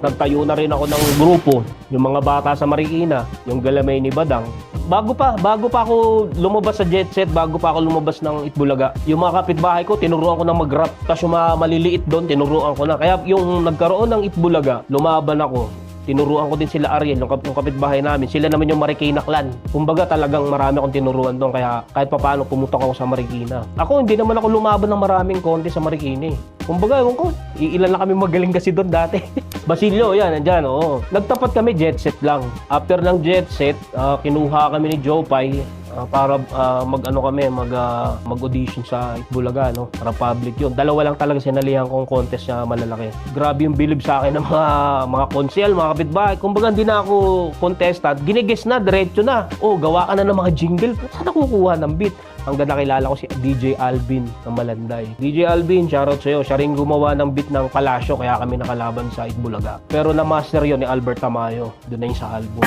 Nagtayo na rin ako ng grupo, yung mga bata sa Marikina, yung Galamay ni Badang. Bago pa ako lumabas sa Jet Set, bago pa ako lumabas ng Itbulaga, yung mga kapitbahay ko, tinuruan ko na mag-rap. Tapos yung mga maliliit doon, tinuruan ko na. Kaya yung nagkaroon ng Itbulaga, lumaban ako. Tinuruan ko din sila Ariel, yung kapitbahay namin. Sila naman yung Marikina clan. Kumbaga talagang marami akong tinuruan doon. Kaya kahit papaano pumutok ako sa Marikina. Ako, hindi naman ako lumaban ng maraming konti sa Marikina eh. Kumbaga, ewan ko, ilan lang kami magaling kasi doon dati. Basilio, yan, nandyan, oo. Nagtapat kami Jet Set lang. After ng Jet Set, kinuha kami ni Joe Pai para mag-audition sa Itbulaga, no? Para public yun. Dalawa lang talaga sinalihan kong contest na malalaki. Grabe yung bilib sa akin ng mga konsel, mga kapitbahay. Kumbaga hindi na ako contestant. Ginigess na, diretso na. Oh, gawa ka na ng mga jingle. Saan ako kukuha ng beat? Hanggang nakilala ko si DJ Alvin ng Malanday. DJ Alvin, shoutout sa'yo. Siya rin gumawa ng beat ng Palasyo, kaya kami nakalaban sa Itbulaga. Pero na-master yun ni Albert Tamayo. Doon na yung sa album.